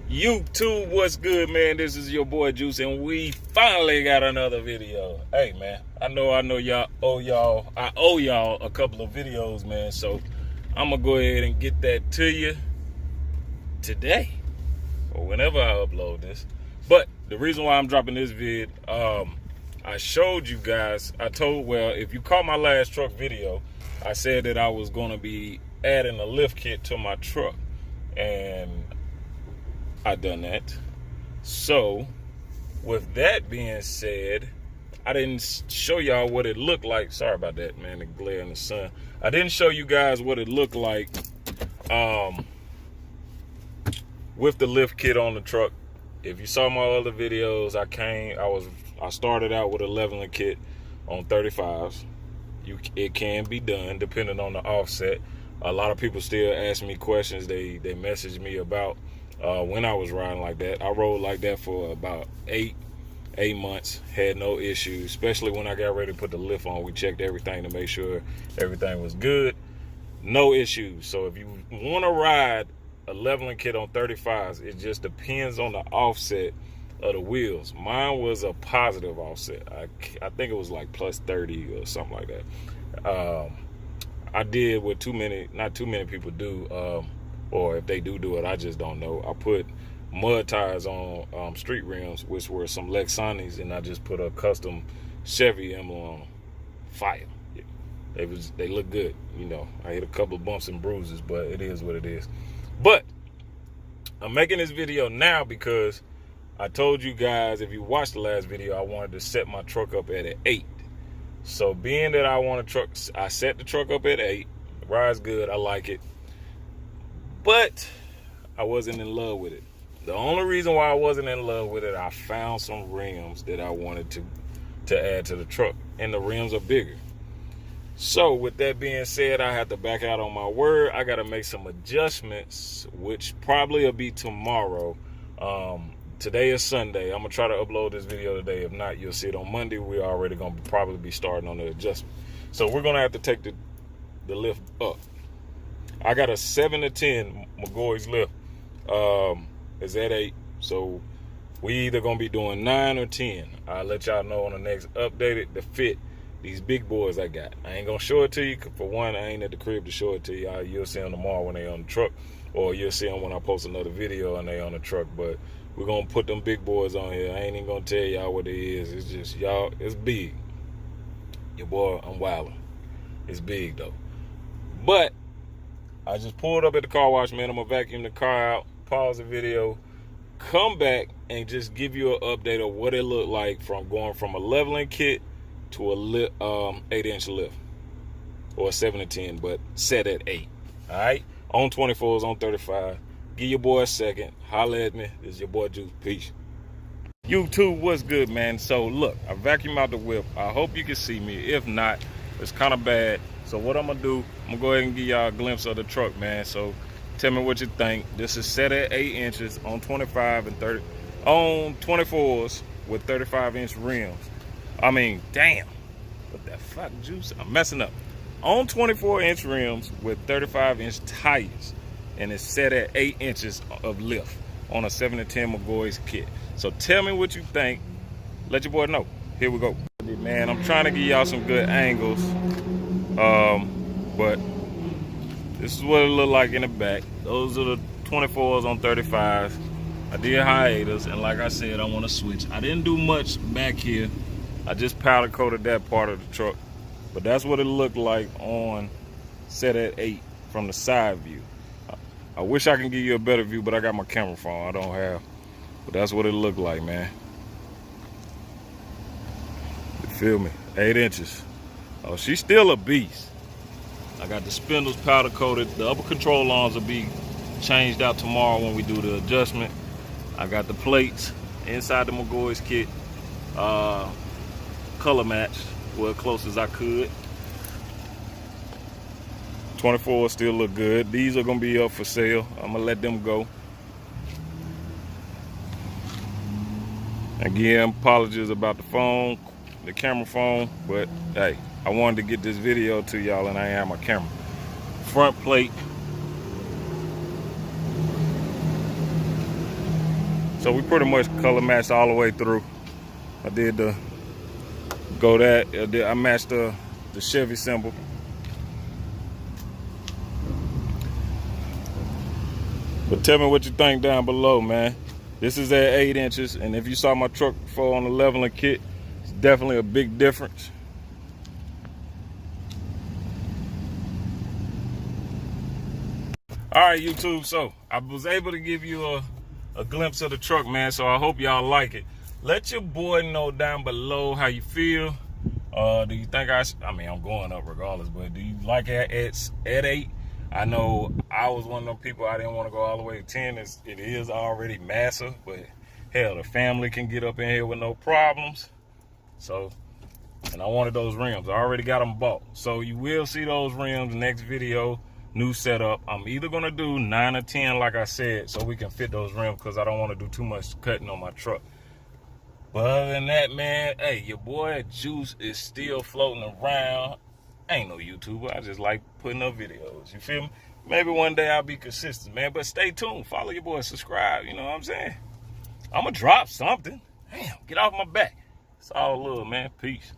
YouTube, what's good, man? This is your boy Juice, and we finally got another video. Hey, man, I know I owe y'all a couple of videos, man. So I'm gonna go ahead and get that to you today or whenever I upload this. But the reason why I'm dropping this vid, I showed you guys. If you caught my last truck video, I said that I was gonna be adding a lift kit to my truck, and I done that. So with that being said, I didn't show y'all what it looked like. Sorry about that, man, the glare in the sun. I didn't show you guys what it looked like with the lift kit on the truck. If you saw my other videos, I started out with a leveling kit on 35s. It can be done depending on the offset. A lot of people still ask me questions. They message me about when I was riding like that. I rode like that for about eight months, had no issues, especially when I got ready to put the lift on. We checked everything to make sure everything was good. No issues. So if you want to ride a leveling kit on 35s, it just depends on the offset of the wheels. Mine was a positive offset. I think it was like plus 30 or something like that. I did what not too many people do, or if they do it, I just don't know. I put mud tires on street rims, which were some Lexanis, and I just put a custom Chevy emblem on them. Fire. Yeah. They look good. You know, I hit a couple of bumps and bruises, but it is what it is. But I'm making this video now because I told you guys, if you watched the last video, I wanted to set my truck up at an 8. So being that I set the truck up at 8. It rides good. I like it. But I wasn't in love with it. The only reason why I wasn't in love with it, I found some rims that I wanted to add to the truck, and the rims are bigger. So with that being said, I have to back out on my word. I got to make some adjustments, which probably will be tomorrow. Today is Sunday. I'm going to try to upload this video today. If not, you'll see it on Monday. We're already going to probably be starting on the adjustment. So we're going to have to take the lift up. I got a 7 to 10 McGoy's lift. It's at 8. So we either going to be doing 9 or 10. I'll let y'all know on the next updated to fit these big boys I got. I ain't going to show it to you. For one, I ain't at the crib to show it to you. You'll see them tomorrow when they on the truck. Or you'll see them when I post another video and they on the truck. But we're going to put them big boys on here. I ain't even going to tell y'all what it is. It's just, y'all, it's big. Your boy, I'm wilding. It's big, though. But I just pulled up at the car wash, man. I'm going to vacuum the car out, pause the video, come back, and just give you an update of what it looked like from going from a leveling kit to a 8-inch lift. Or a 7 to 10, but set at 8. All right? On 24s, on 35. Give your boy a second. Holla at me. This is your boy Juice. Peace. YouTube, what's good, man? So look, I vacuumed out the whip. I hope you can see me. If not, it's kind of bad. So what I'm gonna do, I'm gonna go ahead and give y'all a glimpse of the truck, man. So tell me what you think. This is set at 8 inches on 25 and 30 on 24s with 35-inch rims. I mean, damn. What the fuck, Juice? I'm messing up. On 24-inch rims with 35-inch tires, and it's set at 8 inches of lift on a 7 to 10 McGoy's kit. So tell me what you think. Let your boy know. Here we go. Man, I'm trying to give y'all some good angles. But this is what it looked like in the back. Those are the 24s on 35s. I did hiatus, and like I said, I want to switch. I didn't do much back here. I just powder coated that part of the truck. But that's what it looked like on set at 8 from the side view. I wish I can give you a better view, but I got my camera phone. I don't have. But that's what it looked like, man. You feel me? 8 inches. Oh, she's still a beast. I got the spindles powder coated. The upper control arms will be changed out tomorrow when we do the adjustment. I got the plates inside the McGoy's kit, color matched, well, close as I could. 24 still look good. These are gonna be up for sale. I'm gonna let them go. Again, apologies about the phone, the camera phone, but hey, I wanted to get this video to y'all and I ain't have my camera. Front plate So we pretty much color matched all the way through. I did the I matched the Chevy symbol. But tell me what you think down below, man. This is at 8 inches, and if you saw my truck before on the leveling kit, it's definitely a big difference. All right, YouTube, so I was able to give you a glimpse of the truck, man, so I hope y'all like it. Let your boy know down below how you feel. Do you think I mean, I'm going up regardless, but do you like it at 8? I know I was one of them people, I didn't want to go all the way to 10. It is already massive, but hell, the family can get up in here with no problems. So, and I wanted those rims. I already got them bought. So you will see those rims next video. New setup. I'm either gonna do 9 or 10 like I said, so we can fit those rims, because I don't want to do too much cutting on my truck. But other than that, man, hey, your boy Juice is still floating around. I ain't no YouTuber, I just like putting up videos, you feel me? Maybe one day I'll be consistent, man, but stay tuned. Follow your boy, subscribe, you know what I'm saying? I'm gonna drop something. Damn, get off my back. It's all love, man. Peace.